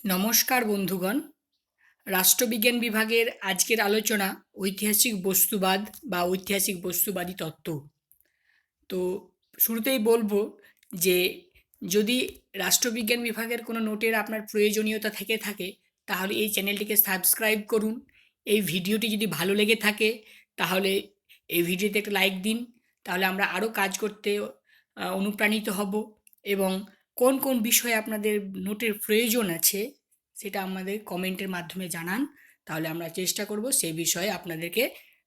নমস্কার বন্ধুগণ। রাষ্ট্রবিজ্ঞান বিভাগের আজকের আলোচনা ঐতিহাসিক বস্তুবাদ বা ঐতিহাসিক বস্তুবাদী তত্ত্ব। তো শুরুতেই বলবো যে যদি রাষ্ট্রবিজ্ঞান বিভাগের কোনো নোটের আপনার প্রয়োজনীয়তা থেকে থাকে তাহলে এই চ্যানেলটিকে সাবস্ক্রাইব করুন। এই ভিডিওটি যদি ভালো লেগে থাকে তাহলে এই ভিডিওতে একটা লাইক দিন, তাহলে আমরা আরও কাজ করতে অনুপ্রাণিত হব। এবং কোন কোন বিষয়ে আপনাদের নোটের প্রয়োজন আছে সেটা আমাদের কমেন্টের মাধ্যমে জানান, তাহলে আমরা চেষ্টা করব সেই বিষয়ে আপনাদেরকে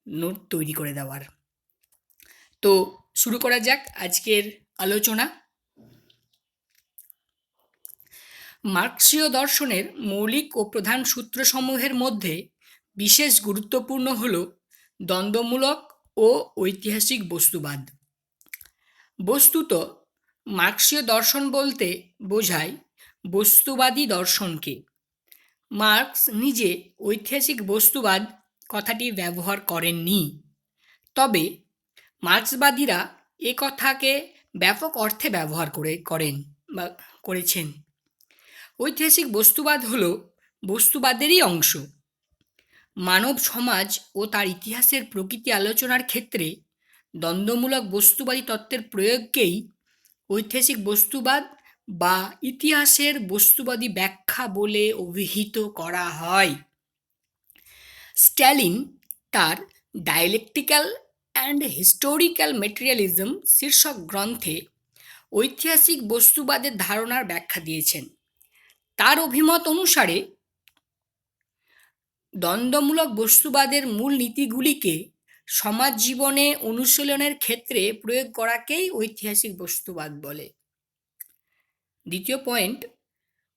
নোট তৈরি করে দেওয়ার। তো শুরু করা যাক আজকের আলোচনা। মার্ক্সীয় দর্শনের মৌলিক ও প্রধান সূত্রসমূহের মধ্যে বিশেষ গুরুত্বপূর্ণ হল দ্বন্দ্বমূলক ও ঐতিহাসিক বস্তুবাদ। বস্তুত মার্ক্সীয় দর্শন বলতে বোঝায় বস্তুবাদী দর্শনকে। মার্ক্স নিজে ঐতিহাসিক বস্তুবাদ কথাটি ব্যবহার করেননি, তবে মার্ক্সবাদীরা এ কথাকে ব্যাপক অর্থে ব্যবহার করেছেন। ঐতিহাসিক বস্তুবাদ হল বস্তুবাদেরই অংশ। মানব সমাজ ও তার ইতিহাসের প্রকৃতি আলোচনার ক্ষেত্রে দ্বন্দ্বমূলক বস্তুবাদী তত্ত্বের প্রয়োগকেই ঐতিহাসিক বস্তুবাদ বা ইতিহাসের বস্তুবাদী ব্যাখ্যা বলে অভিহিত করা হয়। স্ট্যালিন তার ডায়ালেকটিক্যাল অ্যান্ড হিস্টোরিক্যাল মেটেরিয়ালিজম শীর্ষক গ্রন্থে ঐতিহাসিক বস্তুবাদের ধারণার ব্যাখ্যা দিয়েছেন। তার অভিমত অনুসারে দ্বন্দ্বমূলক বস্তুবাদের মূল নীতিগুলিকে সমাজ জীবনে অনুশীলনের ক্ষেত্রে প্রয়োগ করাকেই ঐতিহাসিক বস্তুবাদ বলে। দ্বিতীয় পয়েন্ট,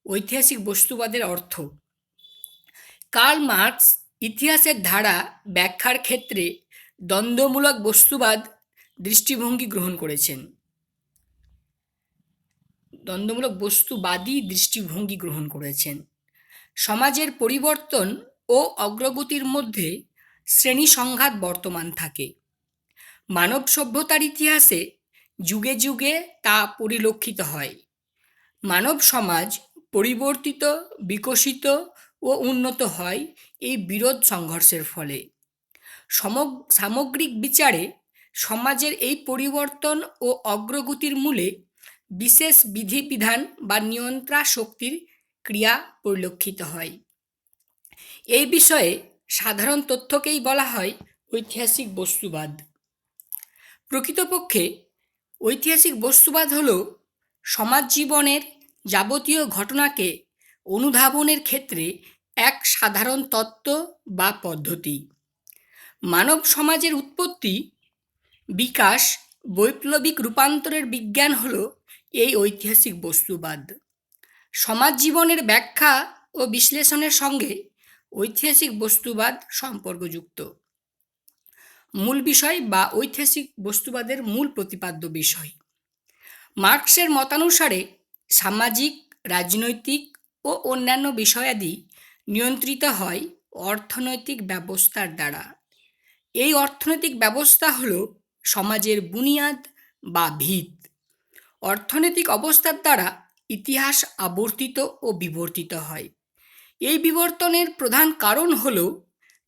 ঐতিহাসিক বস্তুবাদের অর্থ। কার্ল মার্কস ইতিহাসের ধারা ব্যাখ্যার ক্ষেত্রে দ্বন্দ্বমূলক বস্তুবাদ দৃষ্টিভঙ্গি গ্রহণ করেছেন। দ্বন্দ্বমূলক বস্তুবাদী দৃষ্টিভঙ্গি গ্রহণ করেছেন। সমাজের পরিবর্তন ও অগ্রগতির মধ্যে শ্রেণী সংঘাত বর্তমান থাকে। মানব সভ্যতার ইতিহাসে যুগে যুগে তা পরিলক্ষিত হয়। মানব সমাজ পরিবর্তিত, বিকশিত ও উন্নত হয় এই বিরোধ সংঘর্ষের ফলে। সামগ্রিক বিচারে সমাজের এই পরিবর্তন ও অগ্রগতির মূলে বিশেষ বিধিবিধান বা নিয়ন্ত্রণ শক্তির ক্রিয়া পরিলক্ষিত হয়। এই বিষয়ে সাধারণ তথ্যকেই বলা হয় ঐতিহাসিক বস্তুবাদ। প্রকৃতপক্ষে ঐতিহাসিক বস্তুবাদ হল সমাজ জীবনের যাবতীয় ঘটনাকে অনুধাবনের ক্ষেত্রে এক সাধারণ তত্ত্ব বা পদ্ধতি। মানব সমাজের উৎপত্তি, বিকাশ, বৈপ্লবিক রূপান্তরের বিজ্ঞান হল এই ঐতিহাসিক বস্তুবাদ। সমাজ জীবনের ব্যাখ্যা ও বিশ্লেষণের সঙ্গে ঐতিহাসিক বস্তুবাদ সম্পর্কযুক্ত। মূল বিষয় বা ঐতিহাসিক বস্তুবাদের মূল প্রতিপাদ্য বিষয়। মার্ক্সের মতানুসারে সামাজিক, রাজনৈতিক ও অন্যান্য বিষয়াদি নিয়ন্ত্রিত হয় অর্থনৈতিক ব্যবস্থার দ্বারা। এই অর্থনৈতিক ব্যবস্থা হল সমাজের বুনিয়াদ বা ভিত। অর্থনৈতিক অবস্থার দ্বারা ইতিহাস আবর্তিত ও বিবর্তিত হয়। এই বিবর্তনের প্রধান কারণ হল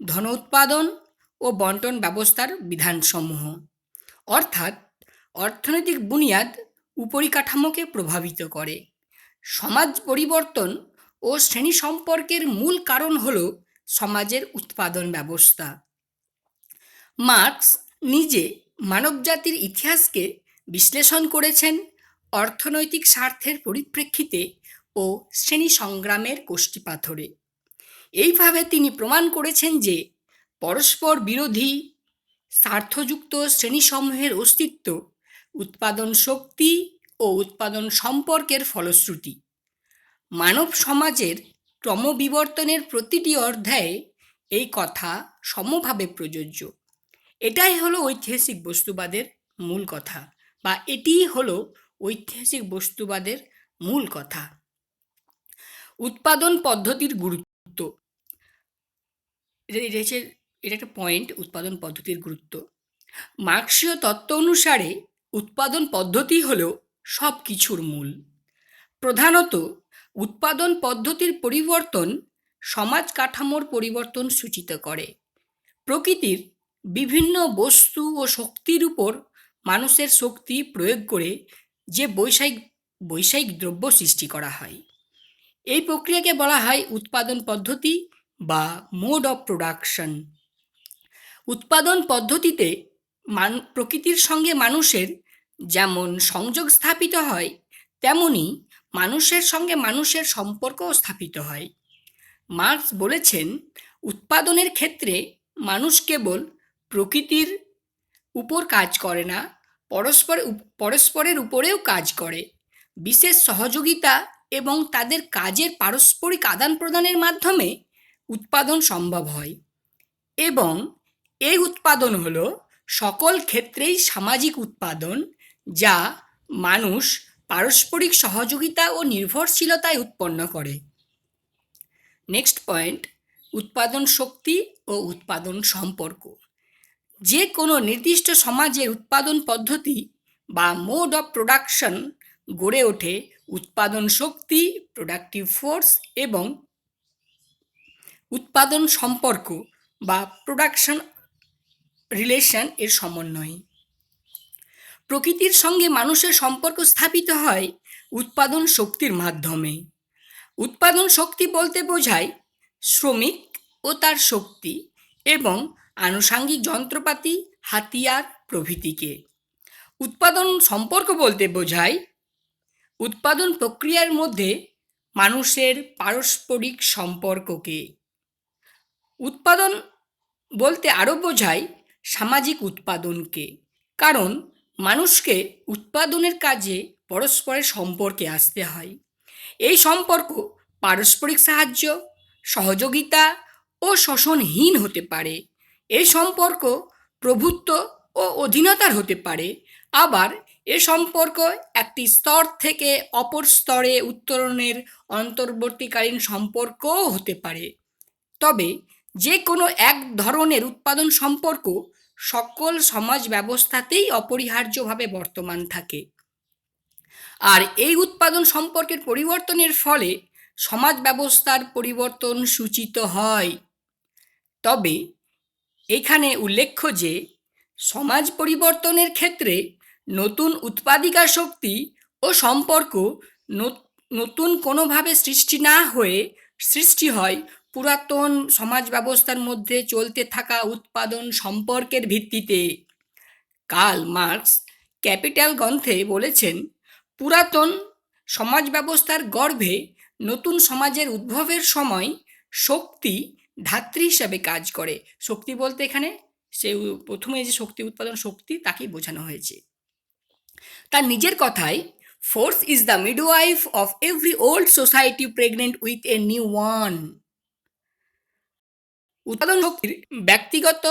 ধন উৎপাদন ও বন্টন ব্যবস্থার বিধানসমূহ, অর্থাৎ অর্থনৈতিক বুনিয়াদ উপরিকাঠামোকে প্রভাবিত করে। সমাজ পরিবর্তন ও শ্রেণী সম্পর্কের মূল কারণ হল সমাজের উৎপাদন ব্যবস্থা। মার্ক্স নিজে মানবজাতির ইতিহাসকে বিশ্লেষণ করেছেন অর্থনৈতিক স্বার্থের পরিপ্রেক্ষিতে ও শ্রেণী সংগ্রামের কষ্টিপাথরে। এইভাবে তিনি প্রমাণ করেছেন যে পরস্পর বিরোধী স্বার্থযুক্ত শ্রেণীসমূহের অস্তিত্ব উৎপাদন শক্তি ও উৎপাদন সম্পর্কের ফলশ্রুতি। মানব সমাজের ক্রমবিবর্তনের প্রতিটি অধ্যায়ে এই কথা সমভাবে প্রযোজ্য। এটাই হলো ঐতিহাসিক বস্তুবাদের মূল কথা, বা এটিই হলো ঐতিহাসিক বস্তুবাদের মূল কথা। উৎপাদন পদ্ধতির গুরুত্ব। এটা একটা পয়েন্ট, উৎপাদন পদ্ধতির গুরুত্ব। মার্ক্সীয় তত্ত্ব অনুসারে উৎপাদন পদ্ধতি হল সব কিছুর মূল। প্রধানত উৎপাদন পদ্ধতির পরিবর্তন সমাজ কাঠামোর পরিবর্তন সূচিত করে। প্রকৃতির বিভিন্ন বস্তু ও শক্তির উপর মানুষের শক্তি প্রয়োগ করে যে বৈষয়িক দ্রব্য সৃষ্টি করা হয়, এই প্রক্রিয়াকে বলা হয় উৎপাদন পদ্ধতি বা মোড অফ প্রোডাকশন। উৎপাদন পদ্ধতিতে প্রকৃতির সঙ্গে মানুষের যেমন সংযোগ স্থাপিত হয়, তেমনি মানুষের সঙ্গে মানুষের সম্পর্কও স্থাপিত হয়। মার্কস বলেছেন, উৎপাদনের ক্ষেত্রে মানুষ কেবল প্রকৃতির উপর কাজ করে না, পরস্পরের উপরেও কাজ করে। বিশেষ সহযোগিতা এবং তাদের কাজের পারস্পরিক আদান প্রদানের মাধ্যমে উৎপাদন সম্ভব হয়, এবং এই উৎপাদন হলো সকল ক্ষেত্রেই সামাজিক উৎপাদন, যা মানুষ পারস্পরিক সহযোগিতা ও নির্ভরশীলতায় উৎপন্ন করে। নেক্সট পয়েন্ট, উৎপাদন শক্তি ও উৎপাদন সম্পর্ক। যে কোনো নির্দিষ্ট সমাজের উৎপাদন পদ্ধতি বা মোড অফ প্রোডাকশন গড়ে ওঠে উৎপাদন শক্তি, প্রোডাক্টিভ ফোর্স এবং উৎপাদন সম্পর্ক বা প্রোডাকশন রিলেশন এর সমন্বয়ে। প্রকৃতির সঙ্গে মানুষের সম্পর্ক স্থাপিত হয় উৎপাদন শক্তির মাধ্যমে। উৎপাদন শক্তি বলতে বোঝায় শ্রমিক ও তার শক্তি এবং আনুষাঙ্গিক যন্ত্রপাতি, হাতিয়ার প্রভৃতিকে। উৎপাদন সম্পর্ক বলতে বোঝায় উৎপাদন প্রক্রিয়ার মধ্যে মানুষের পারস্পরিক সম্পর্ককে। উৎপাদন বলতে আরও বোঝায় সামাজিক উৎপাদনকে, কারণ মানুষকে উৎপাদনের কাজে পরস্পরের সম্পর্কে আসতে হয়। এই সম্পর্ক পারস্পরিক সাহায্য, সহযোগিতা ও শোষণহীন হতে পারে। এই সম্পর্ক প্রভুত্ব ও অধীনতার হতে পারে। আবার এ সম্পর্ক একটি স্তর থেকে অপর স্তরে উত্তরণের অন্তর্বর্তীকালীন সম্পর্কও হতে পারে। তবে যে কোনো এক ধরনের উৎপাদন সম্পর্ক সকল সমাজ ব্যবস্থাতেই অপরিহার্যভাবে বর্তমান থাকে। আর এই উৎপাদন সম্পর্কের পরিবর্তনের ফলে সমাজ ব্যবস্থার পরিবর্তন সূচিত হয়। তবে এখানে উল্লেখ্য যে সমাজ পরিবর্তনের ক্ষেত্রে নতুন উৎপাদিকা শক্তি ও সম্পর্ক নতুন কোনোভাবে সৃষ্টি না হয়ে সৃষ্টি হয় পুরাতন সমাজ ব্যবস্থার মধ্যে চলতে থাকা উৎপাদন সম্পর্কের ভিত্তিতে। কার্ল মার্কস ক্যাপিটাল গ্রন্থে বলেছেন, পুরাতন সমাজ ব্যবস্থার গর্ভে নতুন সমাজের উদ্ভবের সময় শক্তি ধাত্রী হিসাবে কাজ করে। শক্তি বলতে এখানে সে প্রথমে যে শক্তি উৎপাদন শক্তি তাকেই বোঝানো হয়েছে। তার নিজের কথায়, force is the midwife of every old society pregnant with a new one. উৎপাদন শক্তির ব্যক্তিগত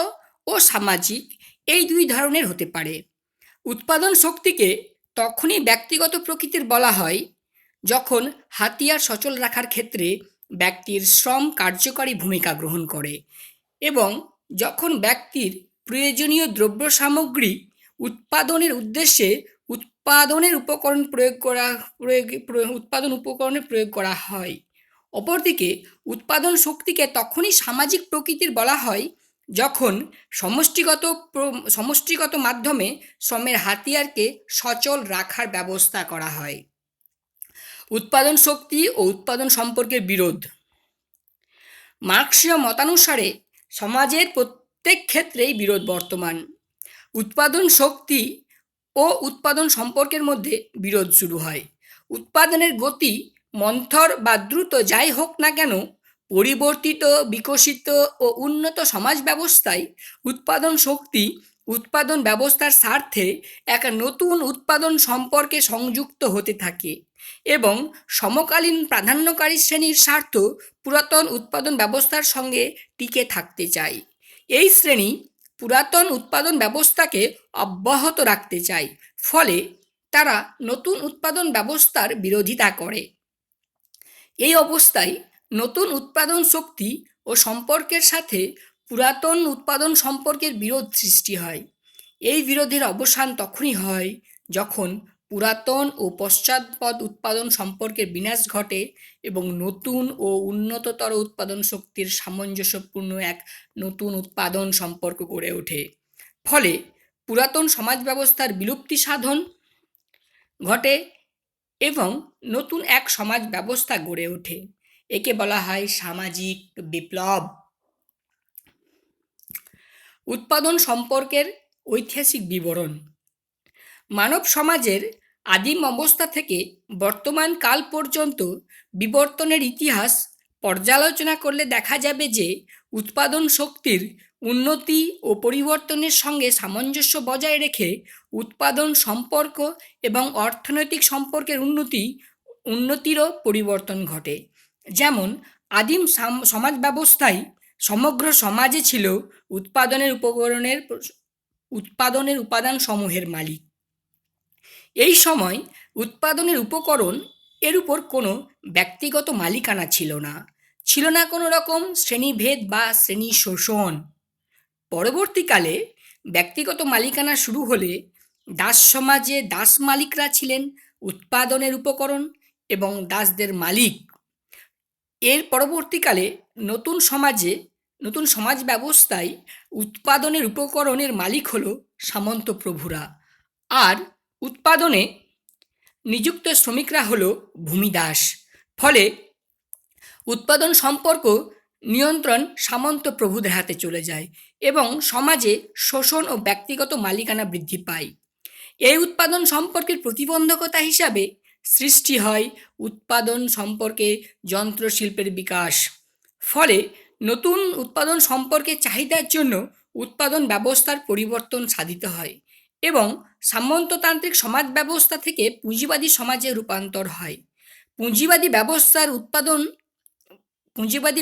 ও সামাজিক এই দুই ধরনের হতে পারে। উৎপাদন শক্তিকে তখনই ব্যক্তিগত প্রকৃতির বলা হয় যখন হাতিয়ার সচল রাখার ক্ষেত্রে ব্যক্তির শ্রম কার্যকরী ভূমিকা গ্রহণ করে, এবং যখন ব্যক্তির প্রয়োজনীয় দ্রব্য সামগ্রী উৎপাদনের উদ্দেশ্যে উৎপাদনের উপকরণে প্রয়োগ করা হয়। অপরদিকে উৎপাদন শক্তিকে তখনই সামাজিক প্রকৃতির বলা হয় যখন সমষ্টিগত মাধ্যমে শ্রমের হাতিয়ারকে সচল রাখার ব্যবস্থা করা হয়। উৎপাদন শক্তি ও উৎপাদন সম্পর্কের বিরোধ। মার্ক্সীয় মতানুসারে সমাজের প্রত্যেক ক্ষেত্রেই বিরোধ বর্তমান। উৎপাদন শক্তি ও উৎপাদন সম্পর্কের মধ্যে বিরোধ শুরু হয়। উৎপাদনের গতি মন্থর বা দ্রুত যাই হোক না কেন, পরিবর্তিত, বিকশিত ও উন্নত সমাজ ব্যবস্থায় উৎপাদন শক্তি উৎপাদন ব্যবস্থার স্বার্থে এক নতুন উৎপাদন সম্পর্কে সংযুক্ত হতে থাকে, এবং সমকালীন প্রাধান্যকারী শ্রেণীর স্বার্থ পুরাতন উৎপাদন ব্যবস্থার সঙ্গে টিকে থাকতে চায়। এই শ্রেণী পুরাতন উৎপাদন ব্যবস্থাকে অব্যাহত রাখতে চায়, ফলে তারা নতুন উৎপাদন ব্যবস্থার বিরোধিতা করে। এই অবস্থায় নতুন উৎপাদন শক্তি ও সম্পর্কের সাথে পুরাতন উৎপাদন সম্পর্কের বিরোধ সৃষ্টি হয়। এই বিরোধের অবসান তখনই হয় যখন পুরাতন ও পশ্চাৎপদ উৎপাদন সম্পর্কের বিনাশ ঘটে এবং নতুন ও উন্নততর উৎপাদন শক্তির সামঞ্জস্যপূর্ণ এক নতুন উৎপাদন সম্পর্ক গড়ে ওঠে। ফলে পুরাতন সমাজ ব্যবস্থার বিলুপ্তি সাধন ঘটে এবং নতুন এক সমাজ ব্যবস্থা গড়ে ওঠে। একে বলা হয় সামাজিক বিপ্লব। উৎপাদন সম্পর্কের ঐতিহাসিক বিবরণ। মানব সমাজের আদিম অবস্থা থেকে বর্তমান কাল পর্যন্ত বিবর্তনের ইতিহাস পর্যালোচনা করলে দেখা যাবে যে উৎপাদন শক্তির উন্নতি ও পরিবর্তনের সঙ্গে সামঞ্জস্য বজায় রেখে উৎপাদন সম্পর্ক এবং অর্থনৈতিক সম্পর্কের উন্নতিরও পরিবর্তন ঘটে। যেমন আদিম সমাজ ব্যবস্থায় সমগ্র সমাজে ছিল উৎপাদনের উপাদানসমূহের মালিক। এই সময় উৎপাদনের উপকরণ এর উপর কোনো ব্যক্তিগত মালিকানা ছিল না কোনো রকম শ্রেণীভেদ বা শ্রেণী শোষণ। পরবর্তীকালে ব্যক্তিগত মালিকানা শুরু হলে দাস সমাজে দাস মালিকরা ছিলেন উৎপাদনের উপকরণ এবং দাসদের মালিক। এর পরবর্তীকালে নতুন সমাজ ব্যবস্থায় উৎপাদনের উপকরণের মালিক হলো সামন্ত প্রভুরা, আর উৎপাদনে নিযুক্ত শ্রমিকরা হলো ভূমিদাস। ফলে উৎপাদন সম্পর্ক নিয়ন্ত্রণ সামন্ত প্রভুদের হাতে চলে যায় এবং সমাজে শোষণ ও ব্যক্তিগত মালিকানা বৃদ্ধি পায়। এই উৎপাদন সম্পর্কের প্রতিবন্ধকতা হিসাবে সৃষ্টি হয় উৎপাদন সম্পর্কে যন্ত্রশিল্পের বিকাশ। ফলে নতুন উৎপাদন সম্পর্কের চাহিদার জন্য উৎপাদন ব্যবস্থার পরিবর্তন সাধিত হয় এবং সামন্ততান্ত্রিক সমাজ ব্যবস্থা থেকে পুঁজিবাদী সমাজে রূপান্তর হয়। পুঁজিবাদী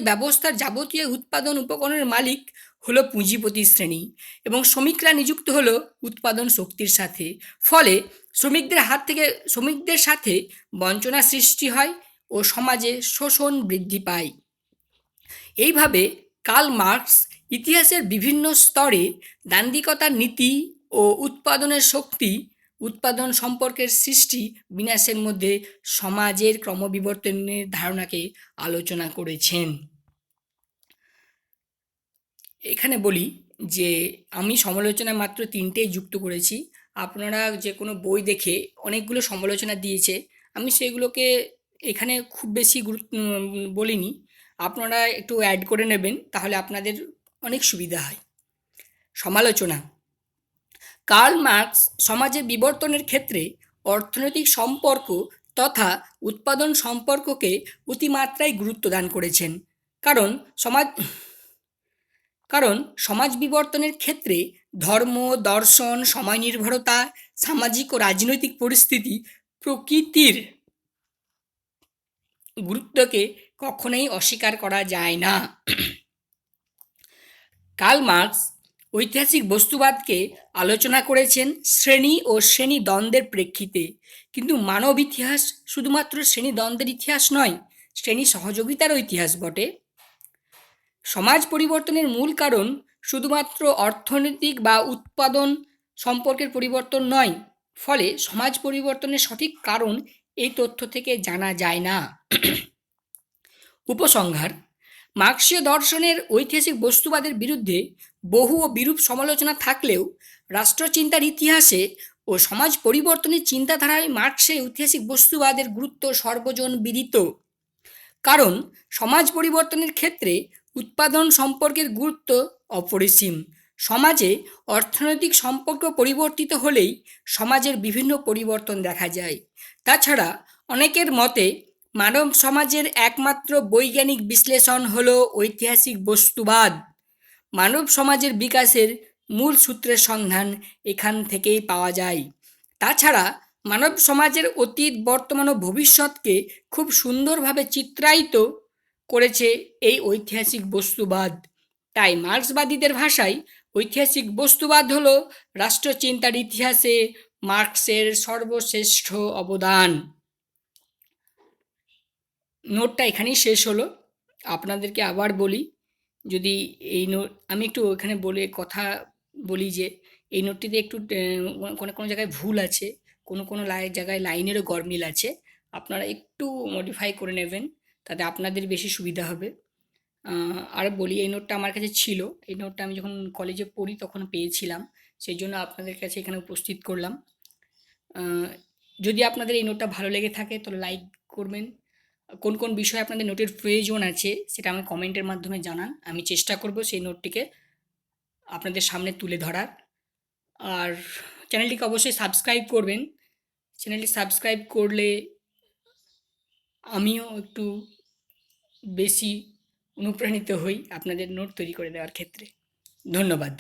ব্যবস্থার যাবতীয় উৎপাদন উপকরণের মালিক হলো পুঁজিপতি শ্রেণী এবং শ্রমিকরা নিযুক্ত হলো উৎপাদন শক্তির সাথে। ফলে শ্রমিকদের সাথে বঞ্চনা সৃষ্টি হয় ও সমাজে শোষণ বৃদ্ধি পায়। এইভাবে কার্ল মার্কস ইতিহাসের বিভিন্ন স্তরে দান্দিকতার নীতি ও উৎপাদন সম্পর্কের সৃষ্টি বিনাশের মধ্যে সমাজের ক্রমবিবর্তনের ধারণাকে আলোচনা করেছেন। এখানে বলি যে আমি সমালোচনা মাত্র 3টেই যুক্ত করেছি। আপনারা যে কোনো বই দেখে অনেকগুলো সমালোচনা দিয়েছে, আমি সেগুলোকে এখানে খুব বেশি বলিনি। আপনারা একটু অ্যাড করে নেবেন, তাহলে আপনাদের অনেক সুবিধা হয়। সমালোচনা। কার্ল মার্কস সমাজের বিবর্তনের ক্ষেত্রে অর্থনৈতিক সম্পর্ক তথা উৎপাদন সম্পর্ককে অতিমাত্রায় গুরুত্ব দান করেছেন। কারণ সমাজ বিবর্তনের ক্ষেত্রে ধর্ম, দর্শন, সময় নির্ভরতা, সামাজিক ও রাজনৈতিক পরিস্থিতি প্রকৃতির গুরুত্বকে কখনোই অস্বীকার করা যায় না। কার্ল মার্কস ঐতিহাসিক বস্তুবাদকে আলোচনা করেছেন শ্রেণী ও শ্রেণী দ্বন্দ্বের প্রেক্ষিতে, কিন্তু মানব ইতিহাস শুধুমাত্র শ্রেণী দ্বন্দ্বের ইতিহাস নয়, শ্রেণী সহযোগিতারও ইতিহাস বটে। সমাজ পরিবর্তনের মূল কারণ শুধুমাত্র অর্থনৈতিক বা উৎপাদন সম্পর্কের পরিবর্তন নয়, ফলে সমাজ পরিবর্তনের সঠিক কারণ এই তথ্য থেকে জানা যায় না। উপসংহার। মার্ক্সীয় দর্শনের ঐতিহাসিক বস্তুবাদের বিরুদ্ধে বহু ও বিরূপ সমালোচনা থাকলেও রাষ্ট্রচিন্তার ইতিহাসে ও সমাজ পরিবর্তনের চিন্তাধারায় মার্ক্সের ঐতিহাসিক বস্তুবাদের গুরুত্ব সর্বজন বিদিত। কারণ সমাজ পরিবর্তনের ক্ষেত্রে উৎপাদন সম্পর্কের গুরুত্ব অপরিসীম। সমাজে অর্থনৈতিক সম্পর্ক পরিবর্তিত হলেই সমাজের বিভিন্ন পরিবর্তন দেখা যায়। তাছাড়া অনেকের মতে মানব সমাজের একমাত্র বৈজ্ঞানিক বিশ্লেষণ হল ঐতিহাসিক বস্তুবাদ। মানব সমাজের বিকাশের মূল সূত্রের সন্ধান এখান থেকেই পাওয়া যায়। তাছাড়া মানব সমাজের অতীত, বর্তমান ও ভবিষ্যৎকে খুব সুন্দরভাবে চিত্রায়িত করেছে এই ঐতিহাসিক বস্তুবাদ। তাই মার্ক্সবাদীদের ভাষায় ঐতিহাসিক বস্তুবাদ হল রাষ্ট্রচিন্তার ইতিহাসে মার্ক্সের সর্বশ্রেষ্ঠ অবদান। নোটটা এখানেই শেষ হলো। আপনাদেরকে আবার বলি, যদি এই নোট আমি একটু এখানে কথা বলি যে এই নোটটিতে একটু কোনো জায়গায় ভুল আছে, কোনো কোনো জায়গায় লাইনেরও গরমিল আছে, আপনারা একটু মডিফাই করে নেবেন, তাতে আপনাদের বেশি সুবিধা হবে। আর বলি, এই নোটটা আমার কাছে ছিল, এই নোটটা আমি যখন কলেজে পড়ি তখন পেয়েছিলাম, সেই জন্য আপনাদের কাছে এখানে উপস্থিত করলাম। আহ, যদি আপনাদের এই নোটটা ভালো লেগে থাকে তাহলে লাইক করবেন। কোন কোন বিষয়ে আপনাদের নোটের প্রয়োজন আছে সেটা আমাকে কমেন্টের মাধ্যমে জানান, আমি চেষ্টা করব সেই নোটটিকে আপনাদের সামনে তুলে ধরার। আর চ্যানেলটিকে অবশ্যই সাবস্ক্রাইব করবেন, চ্যানেলটি সাবস্ক্রাইব করলে আমিও একটু বেশি অনুপ্রাণিত হই আপনাদের নোট তৈরি করে দেওয়ার ক্ষেত্রে। ধন্যবাদ।